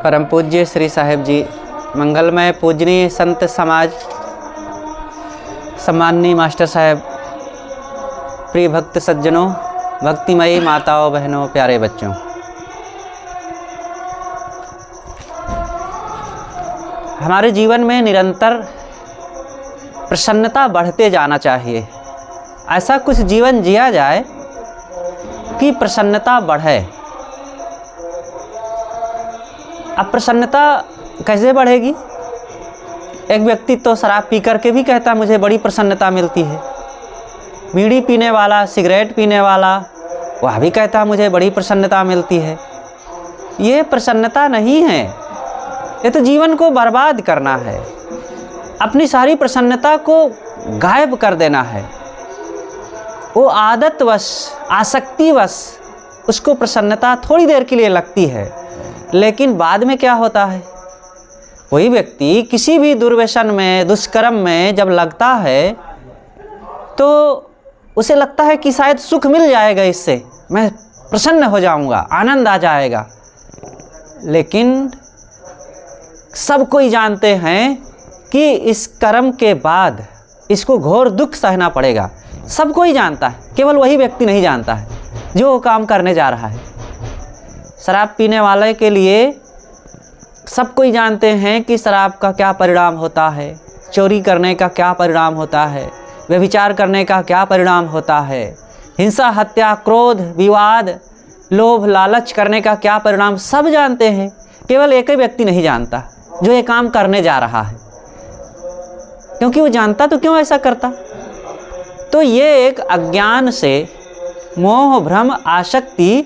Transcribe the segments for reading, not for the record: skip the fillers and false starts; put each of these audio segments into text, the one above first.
परम पूज्य श्री साहिब जी, मंगलमय पूजनीय संत समाज, सम्माननीय मास्टर साहब, प्रिय भक्त सज्जनों, भक्तिमयी माताओं बहनों, प्यारे बच्चों, हमारे जीवन में निरंतर प्रसन्नता बढ़ते जाना चाहिए। ऐसा कुछ जीवन जिया जाए कि प्रसन्नता बढ़े। अब प्रसन्नता कैसे बढ़ेगी? एक व्यक्ति तो शराब पी करके भी कहता मुझे बड़ी प्रसन्नता मिलती है। बीड़ी पीने वाला, सिगरेट पीने वाला, वह भी कहता मुझे बड़ी प्रसन्नता मिलती है। ये प्रसन्नता नहीं है, ये तो जीवन को बर्बाद करना है। अपनी सारी प्रसन्नता को गायब कर देना है। वो आदतवश, आसक्तिवश उसको प्रसन्नता थोड़ी देर के लिए लगती है, लेकिन बाद में क्या होता है? वही व्यक्ति किसी भी दुर्व्यसन में, दुष्कर्म में जब लगता है तो उसे लगता है कि शायद सुख मिल जाएगा, इससे मैं प्रसन्न हो जाऊंगा, आनंद आ जाएगा। लेकिन सब कोई जानते हैं कि इस कर्म के बाद इसको घोर दुख सहना पड़ेगा। सब कोई जानता है, केवल वही व्यक्ति नहीं जानता है जो वो काम करने जा रहा है। शराब पीने वाले के लिए सब कोई जानते हैं कि शराब का क्या परिणाम होता है, चोरी करने का क्या परिणाम होता है, व्यभिचार करने का क्या परिणाम होता है, हिंसा, हत्या, क्रोध, विवाद, लोभ, लालच करने का क्या परिणाम सब जानते हैं। केवल एक ही व्यक्ति नहीं जानता जो ये काम करने जा रहा है। क्योंकि वो जानता तो क्यों ऐसा करता? तो ये एक अज्ञान से, मोह, भ्रम, आसक्ति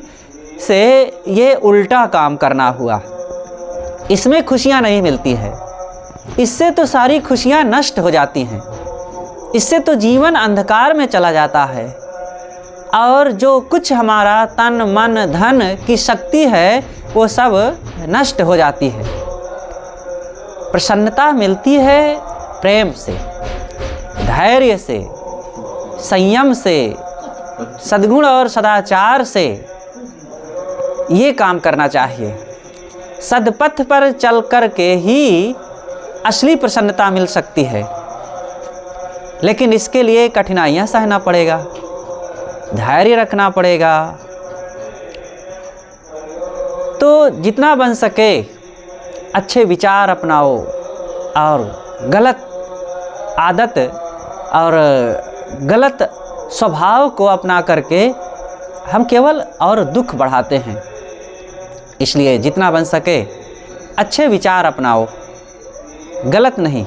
से ये उल्टा काम करना हुआ। इसमें खुशियाँ नहीं मिलती है। इससे तो सारी खुशियाँ नष्ट हो जाती हैं। इससे तो जीवन अंधकार में चला जाता है और जो कुछ हमारा तन, मन, धन की शक्ति है वो सब नष्ट हो जाती है। प्रसन्नता मिलती है प्रेम से, धैर्य से, संयम से, सद्गुण और सदाचार से। ये काम करना चाहिए। सदपथ पर चल कर के ही असली प्रसन्नता मिल सकती है, लेकिन इसके लिए कठिनाइयाँ सहना पड़ेगा, धैर्य रखना पड़ेगा। तो जितना बन सके अच्छे विचार अपनाओ और गलत आदत और गलत स्वभाव को अपना करके हम केवल और दुख बढ़ाते हैं। इसलिए जितना बन सके अच्छे विचार अपनाओ, गलत नहीं।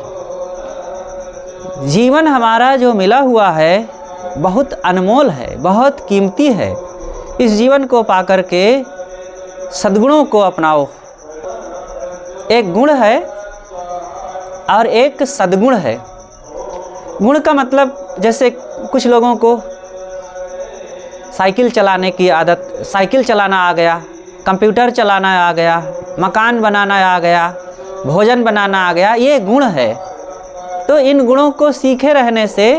जीवन हमारा जो मिला हुआ है बहुत अनमोल है, बहुत कीमती है। इस जीवन को पाकर के सद्गुणों को अपनाओ। एक गुण है और एक सद्गुण है। गुण का मतलब जैसे कुछ लोगों को साइकिल चलाने की आदत, साइकिल चलाना आ गया, कंप्यूटर चलाना आ गया, मकान बनाना आ गया, भोजन बनाना आ गया, ये गुण है। तो इन गुणों को सीखे रहने से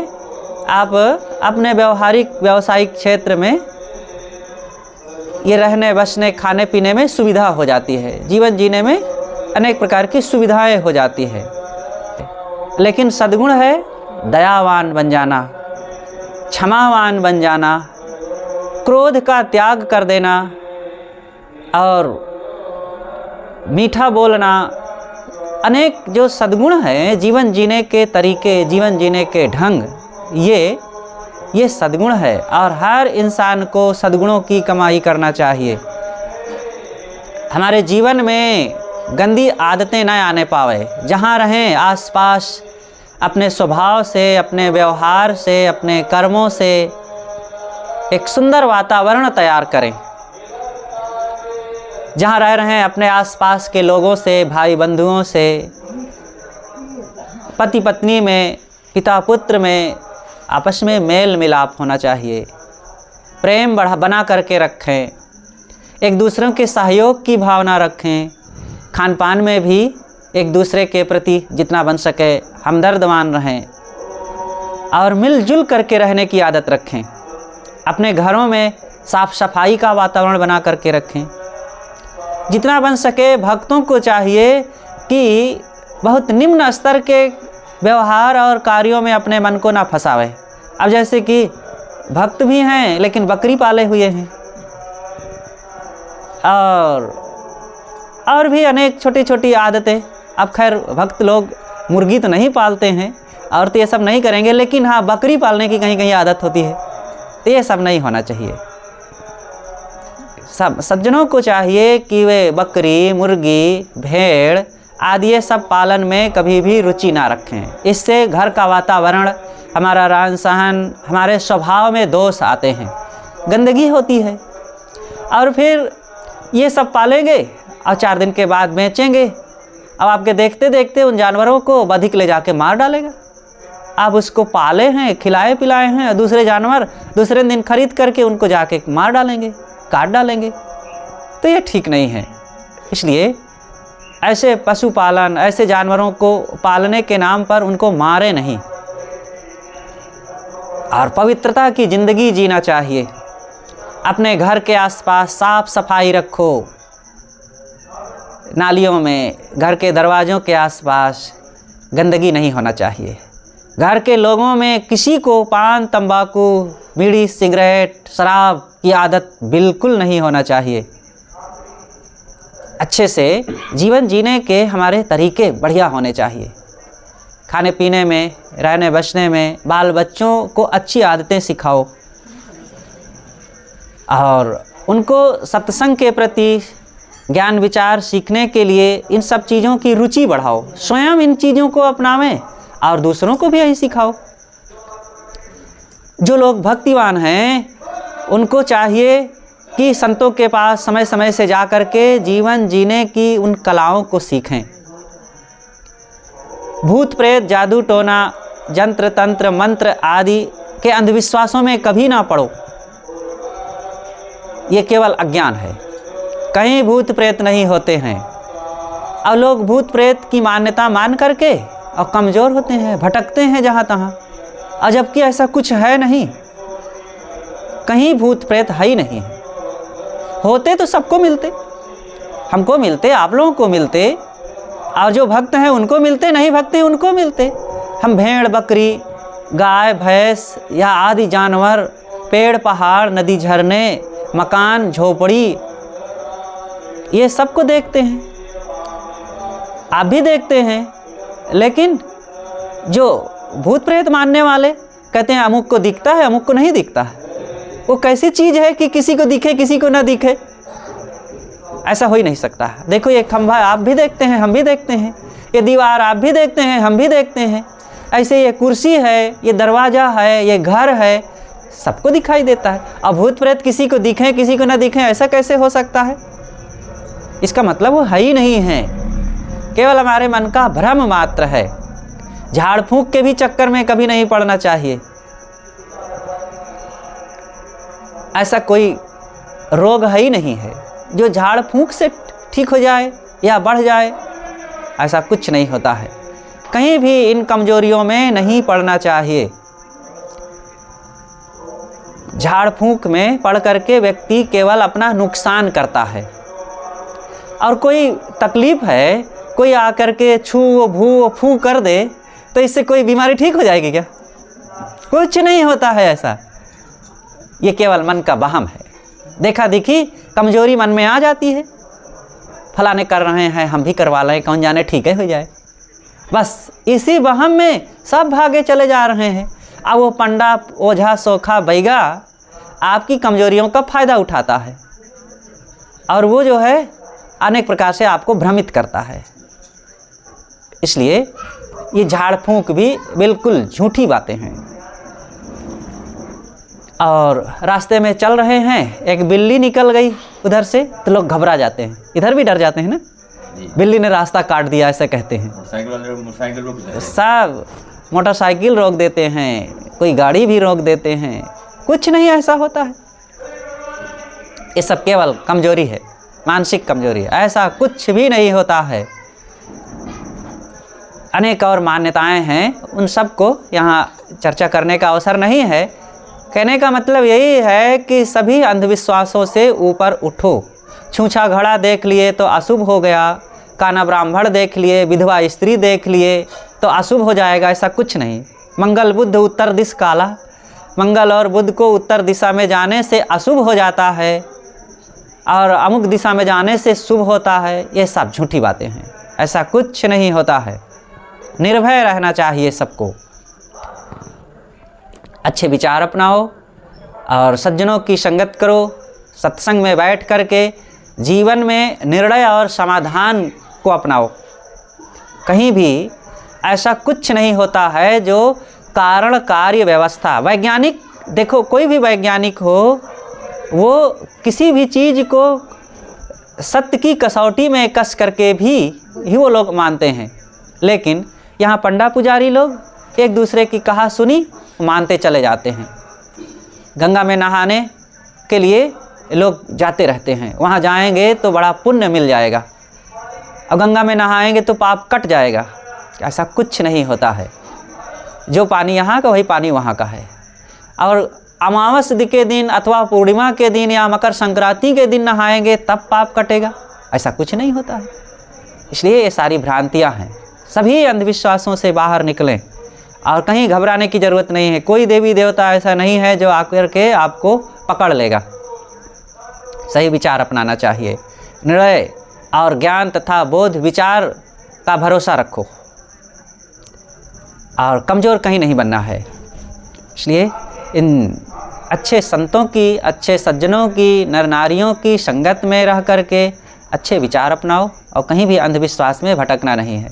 आप अपने व्यावसायिक क्षेत्र में ये रहने, बसने, खाने पीने में सुविधा हो जाती है। जीवन जीने में अनेक प्रकार की सुविधाएं हो जाती है। लेकिन सद्गुण है दयावान बन जाना, क्षमावान बन जाना, क्रोध का त्याग कर देना और मीठा बोलना। अनेक जो सद्गुण हैं, जीवन जीने के तरीके, जीवन जीने के ढंग, ये सद्गुण है और हर इंसान को सद्गुणों की कमाई करना चाहिए। हमारे जीवन में गंदी आदतें न आने पावे। जहाँ रहें आसपास अपने स्वभाव से, अपने व्यवहार से, अपने कर्मों से एक सुंदर वातावरण तैयार करें। जहाँ रह रहे हैं अपने आसपास के लोगों से, भाई बंधुओं से, पति पत्नी में, पिता पुत्र में आपस में मेल मिलाप होना चाहिए। प्रेम बना करके रखें, एक दूसरों के सहयोग की भावना रखें। खान पान में भी एक दूसरे के प्रति जितना बन सके हमदर्दवान रहें और मिलजुल करके रहने की आदत रखें। अपने घरों में साफ़ सफाई का वातावरण बना करके रखें। जितना बन सके भक्तों को चाहिए कि बहुत निम्न स्तर के व्यवहार और कार्यों में अपने मन को ना फंसावे। अब जैसे कि भक्त भी हैं लेकिन बकरी पाले हुए हैं, और भी अनेक छोटी छोटी आदतें। अब खैर भक्त लोग मुर्गी तो नहीं पालते हैं और तो ये सब नहीं करेंगे, लेकिन हाँ बकरी पालने की कहीं कहीं आदत होती है, तो ये सब नहीं होना चाहिए। सब सज्जनों को चाहिए कि वे बकरी, मुर्गी, भेड़ आदि ये सब पालन में कभी भी रुचि ना रखें। इससे घर का वातावरण, हमारा रहन सहन, हमारे स्वभाव में दोष आते हैं, गंदगी होती है। और फिर ये सब पालेंगे और 4 दिन के बाद बेचेंगे। अब आपके देखते देखते उन जानवरों को बधिक ले जाके मार डालेगा। आप उसको पाले हैं, खिलाए पिलाए हैं, दूसरे जानवर दूसरे दिन खरीद करके उनको जाके मार डालेंगे, काट डालेंगे, तो ये ठीक नहीं है। इसलिए ऐसे पशुपालन, ऐसे जानवरों को पालने के नाम पर उनको मारे नहीं और पवित्रता की ज़िंदगी जीना चाहिए। अपने घर के आसपास साफ सफाई रखो, नालियों में, घर के दरवाज़ों के आसपास गंदगी नहीं होना चाहिए। घर के लोगों में किसी को पान, तंबाकू, बीड़ी, सिगरेट, शराब की आदत बिल्कुल नहीं होना चाहिए। अच्छे से जीवन जीने के हमारे तरीके बढ़िया होने चाहिए। खाने पीने में, रहने बसने में बाल बच्चों को अच्छी आदतें सिखाओ और उनको सत्संग के प्रति, ज्ञान विचार सीखने के लिए इन सब चीज़ों की रुचि बढ़ाओ। स्वयं इन चीज़ों को अपनावें और दूसरों को भी यही सिखाओ। जो लोग भक्तिवान हैं उनको चाहिए कि संतों के पास समय समय से जा कर के जीवन जीने की उन कलाओं को सीखें। भूत प्रेत, जादू टोना, यंत्र तंत्र, मंत्र आदि के अंधविश्वासों में कभी ना पड़ो। ये केवल अज्ञान है। कहीं भूत प्रेत नहीं होते हैं और लोग भूत प्रेत की मान्यता मान करके और कमज़ोर होते हैं, भटकते हैं जहाँ तहाँ, और जबकि ऐसा कुछ है नहीं। कहीं भूत प्रेत है ही नहीं है। होते तो सबको मिलते, हमको मिलते, आप लोगों को मिलते, और जो भक्त हैं उनको मिलते, नहीं भक्त हैं उनको मिलते। हम भेड़, बकरी, गाय, भैंस या आदि जानवर, पेड़, पहाड़, नदी, झरने, मकान, झोपड़ी, ये सबको देखते हैं, आप भी देखते हैं। लेकिन जो भूत प्रेत मानने वाले कहते हैं अमुक को दिखता है, अमुक को नहीं दिखता है। वो कैसी चीज़ है कि किसी को दिखे किसी को ना दिखे? ऐसा हो ही नहीं सकता है। देखो ये खंभा आप भी देखते हैं, हम भी देखते हैं, ये दीवार आप भी देखते हैं, हम भी देखते हैं। ऐसे ये कुर्सी है, ये दरवाज़ा है, ये घर है, सबको दिखाई देता है। अब भूत प्रेत किसी को दिखें किसी को ना दिखें, ऐसा कैसे हो सकता है? इसका मतलब वो है ही नहीं है, केवल हमारे मन का भ्रम मात्र है। झाड़ फूंक के भी चक्कर में कभी नहीं पड़ना चाहिए। ऐसा कोई रोग है ही नहीं है जो झाड़ फूंक से ठीक हो जाए या बढ़ जाए, ऐसा कुछ नहीं होता है। कहीं भी इन कमजोरियों में नहीं पड़ना चाहिए। झाड़ फूंक में पड़ करके व्यक्ति केवल अपना नुकसान करता है। और कोई तकलीफ़ है, कोई आकर के छू भू फू कर दे तो इससे कोई बीमारी ठीक हो जाएगी क्या? कुछ नहीं होता है ऐसा। ये केवल मन का वहम है। देखा देखी कमजोरी मन में आ जाती है, फलाने कर रहे हैं हम भी करवा लें, कौन जाने ठीक है हो जाए। बस इसी वहम में सब भागे चले जा रहे हैं। अब वो पंडा, ओझा, सोखा, बैगा आपकी कमजोरियों का फ़ायदा उठाता है और वो जो है अनेक प्रकार से आपको भ्रमित करता है। इसलिए ये झाड़ फूंक भी बिल्कुल झूठी बातें हैं। और रास्ते में चल रहे हैं, एक बिल्ली निकल गई उधर से तो लोग घबरा जाते हैं, इधर भी डर जाते हैं ना, बिल्ली ने रास्ता काट दिया ऐसा कहते हैं। सब मोटरसाइकिल रोक देते हैं, कोई गाड़ी भी रोक देते हैं। कुछ नहीं ऐसा होता है। ये सब केवल कमजोरी है, मानसिक कमजोरी है, ऐसा कुछ भी नहीं होता है। अनेक और मान्यताएं हैं, उन सब को यहाँ चर्चा करने का अवसर नहीं है। कहने का मतलब यही है कि सभी अंधविश्वासों से ऊपर उठो, छूछा घड़ा देख लिए तो अशुभ हो गया, काना ब्राह्मण देख लिए, विधवा स्त्री देख लिए तो अशुभ हो जाएगा, ऐसा कुछ नहीं। मंगल बुध उत्तर दिश काला, मंगल और बुध को उत्तर दिशा में जाने से अशुभ हो जाता है और अमुक दिशा में जाने से शुभ होता है, ये सब झूठी बातें हैं, ऐसा कुछ नहीं होता है। निर्भय रहना चाहिए सबको। अच्छे विचार अपनाओ और सज्जनों की संगत करो, सत्संग में बैठ करके जीवन में निर्णय और समाधान को अपनाओ। कहीं भी ऐसा कुछ नहीं होता है जो कारण कार्य व्यवस्था, वैज्ञानिक देखो, कोई भी वैज्ञानिक हो वो किसी भी चीज़ को सत्य की कसौटी में कस करके भी ही वो लोग मानते हैं, लेकिन यहाँ पंडा पुजारी लोग एक दूसरे की कहा सुनी मानते चले जाते हैं। गंगा में नहाने के लिए लोग जाते रहते हैं, वहाँ जाएंगे तो बड़ा पुण्य मिल जाएगा, अब गंगा में नहाएंगे तो पाप कट जाएगा, ऐसा कुछ नहीं होता है। जो पानी यहाँ का वही पानी वहाँ का है। और अमावस्या के दिन अथवा पूर्णिमा के दिन या मकर संक्रांति के दिन नहाएंगे तब पाप कटेगा, ऐसा कुछ नहीं होता है। इसलिए ये सारी भ्रांतियाँ हैं। सभी अंधविश्वासों से बाहर निकलें और कहीं घबराने की ज़रूरत नहीं है। कोई देवी देवता ऐसा नहीं है जो आकर के आपको पकड़ लेगा। सही विचार अपनाना चाहिए। निर्णय और ज्ञान तथा बोध विचार का भरोसा रखो और कमज़ोर कहीं नहीं बनना है। इसलिए इन अच्छे संतों की, अच्छे सज्जनों की, नर नारियों की संगत में रह करके अच्छे विचार अपनाओ और कहीं भी अंधविश्वास में भटकना नहीं है।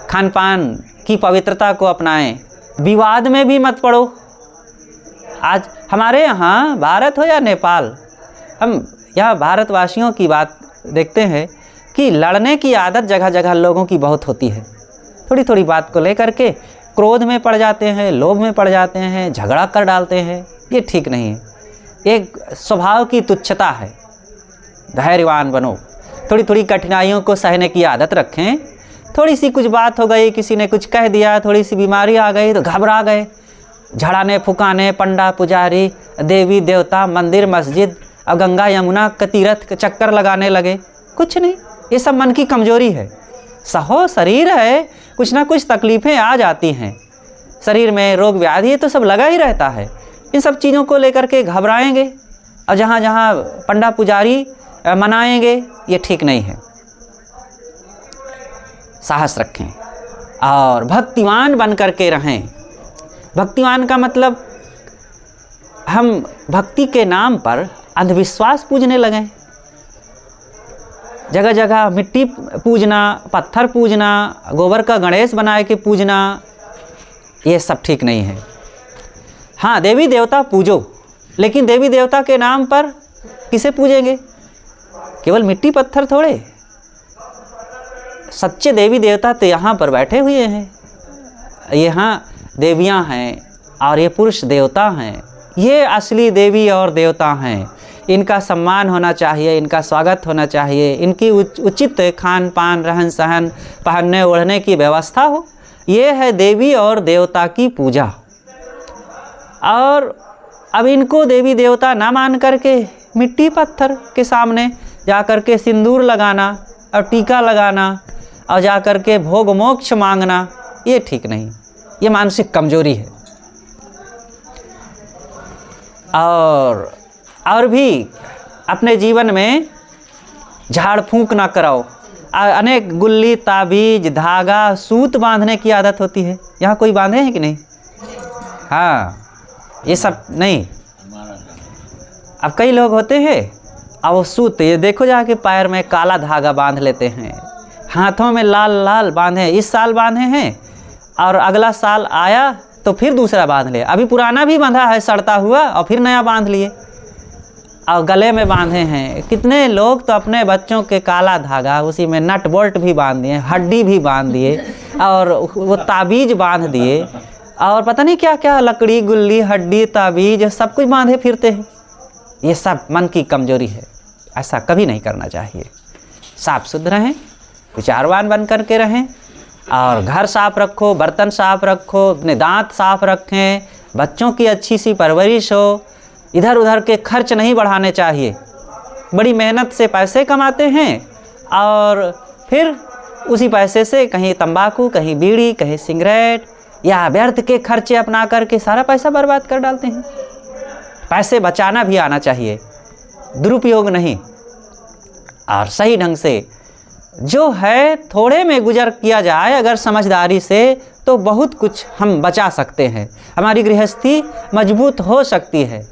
खान पान की पवित्रता को अपनाएं, विवाद में भी मत पड़ो। आज हमारे यहाँ भारत हो या नेपाल, हम यहाँ भारतवासियों की बात देखते हैं कि लड़ने की आदत जगह जगह लोगों की बहुत होती है। थोड़ी थोड़ी बात को लेकर के क्रोध में पड़ जाते हैं, लोभ में पड़ जाते हैं, झगड़ा कर डालते हैं, ये ठीक नहीं है। एक स्वभाव की तुच्छता है। धैर्यवान बनो, थोड़ी थोड़ी कठिनाइयों को सहने की आदत रखें। थोड़ी सी कुछ बात हो गई, किसी ने कुछ कह दिया, थोड़ी सी बीमारी आ गई तो घबरा गए, झड़ाने फुकाने पंडा पुजारी, देवी देवता, मंदिर मस्जिद और गंगा यमुना का तीर्थ के चक्कर लगाने लगे। कुछ नहीं, ये सब मन की कमजोरी है। सहो शरीर है, कुछ ना कुछ तकलीफ़ें आ जाती हैं, शरीर में रोग व्याधि तो सब लगा ही रहता है। इन सब चीज़ों को लेकर के घबराएंगे और जहाँ जहाँ पंडा पुजारी मनाएंगे, ये ठीक नहीं है। साहस रखें और भक्तिमान बन करके रहें। भक्तिमान का मतलब हम भक्ति के नाम पर अंधविश्वास पूजने लगें। जगह जगह मिट्टी पूजना, पत्थर पूजना, गोबर का गणेश बनाए के पूजना, ये सब ठीक नहीं है। हाँ, देवी देवता पूजो, लेकिन देवी देवता के नाम पर किसे पूजेंगे? केवल मिट्टी पत्थर थोड़े। सच्चे देवी देवता तो यहाँ पर बैठे हुए हैं, यहाँ देवियाँ हैं और ये पुरुष देवता हैं। ये असली देवी और देवता हैं। इनका सम्मान होना चाहिए, इनका स्वागत होना चाहिए, इनकी उचित खान पान, रहन सहन, पहनने ओढ़ने की व्यवस्था हो। ये है देवी और देवता की पूजा। और अब इनको देवी देवता ना मान करके मिट्टी पत्थर के सामने जा कर के सिंदूर लगाना और टीका लगाना और जा कर के भोग मोक्ष मांगना, ये ठीक नहीं। ये मानसिक कमजोरी है। और भी अपने जीवन में झाड़ फूंक ना कराओ। अनेक गुल्ली, ताबीज, धागा, सूत बांधने की आदत होती है। यहाँ कोई बांधे हैं कि नहीं? हाँ, ये सब नहीं। अब कई लोग होते हैं, अब वो सूत, ये देखो जाके पैर में काला धागा बांध लेते हैं, हाथों में लाल लाल बांधे, इस साल बांधे हैं और अगला साल आया तो फिर दूसरा बांध ले। अभी पुराना भी बांधा है सड़ता हुआ और फिर नया बांध लिए और गले में बांधे हैं। कितने लोग तो अपने बच्चों के काला धागा, उसी में नट बोल्ट भी बांध दिए, हड्डी भी बांध दिए और वो ताबीज बांध दिए और पता नहीं क्या क्या, लकड़ी, गुल्ली, हड्डी, ताबीज, सब कुछ बांधे फिरते हैं। ये सब मन की कमजोरी है। ऐसा कभी नहीं करना चाहिए। साफ शुद्ध रहें, विचारवान बन करके रहें और घर साफ रखो, बर्तन साफ रखो, अपने दांत साफ रखें, बच्चों की अच्छी सी परवरिश हो। इधर उधर के खर्च नहीं बढ़ाने चाहिए। बड़ी मेहनत से पैसे कमाते हैं और फिर उसी पैसे से कहीं तंबाकू, कहीं बीड़ी, कहीं सिगरेट या व्यर्थ के खर्चे अपना करके सारा पैसा बर्बाद कर डालते हैं। पैसे बचाना भी आना चाहिए, दुरुपयोग नहीं। और सही ढंग से जो है थोड़े में गुजर किया जाए अगर समझदारी से, तो बहुत कुछ हम बचा सकते हैं, हमारी गृहस्थी मजबूत हो सकती है।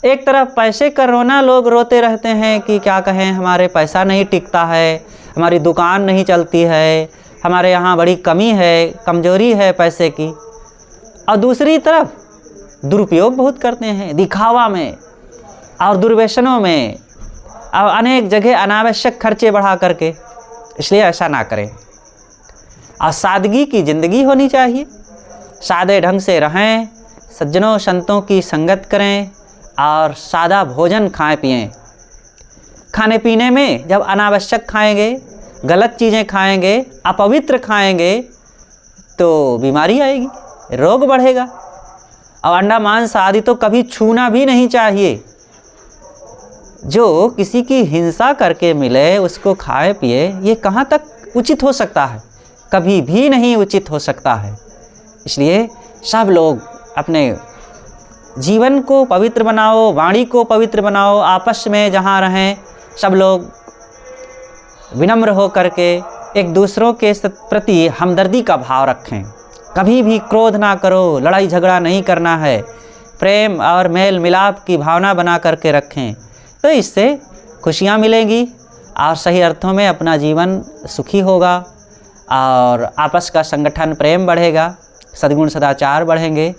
एक तरफ पैसे का रोना, लोग रोते रहते हैं कि क्या कहें, हमारे पैसा नहीं टिकता है, हमारी दुकान नहीं चलती है, हमारे यहाँ बड़ी कमी है, कमजोरी है पैसे की। और दूसरी तरफ दुरुपयोग बहुत करते हैं, दिखावा में और दुर्व्यसनों में और अनेक जगह अनावश्यक खर्चे बढ़ा करके। इसलिए ऐसा ना करें और सादगी की ज़िंदगी होनी चाहिए। सादे ढंग से रहें, सज्जनों संतों की संगत करें और सादा भोजन खाएं पिएं। खाने पीने में जब अनावश्यक खाएंगे, गलत चीज़ें खाएंगे, अपवित्र खाएंगे तो बीमारी आएगी, रोग बढ़ेगा। और अंडा मांस आदि तो कभी छूना भी नहीं चाहिए। जो किसी की हिंसा करके मिले उसको खाए पिए, ये कहाँ तक उचित हो सकता है? कभी भी नहीं उचित हो सकता है। इसलिए सब लोग अपने जीवन को पवित्र बनाओ, वाणी को पवित्र बनाओ, आपस में जहाँ रहें सब लोग विनम्र हो करके एक दूसरों के प्रति हमदर्दी का भाव रखें। कभी भी क्रोध ना करो, लड़ाई झगड़ा नहीं करना है, प्रेम और मेल मिलाप की भावना बना करके रखें, तो इससे खुशियाँ मिलेंगी और सही अर्थों में अपना जीवन सुखी होगा और आपस का संगठन प्रेम बढ़ेगा, सद्गुण सदाचार बढ़ेंगे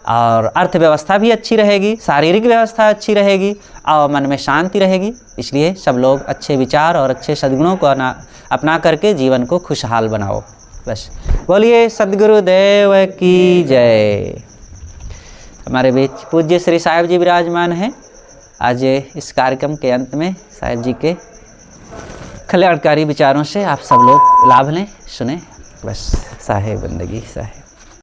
और अर्थव्यवस्था भी अच्छी रहेगी, शारीरिक व्यवस्था अच्छी रहेगी और मन में शांति रहेगी। इसलिए सब लोग अच्छे विचार और अच्छे सद्गुणों को अपना करके जीवन को खुशहाल बनाओ। बस बोलिए सद्गुरुदेव की जय। हमारे बीच पूज्य श्री साहिब जी विराजमान हैं। आज इस कार्यक्रम के अंत में साहिब जी के कल्याणकारी विचारों से आप सब लोग लाभ लें, सुने। बस साहे बंदगी साहे।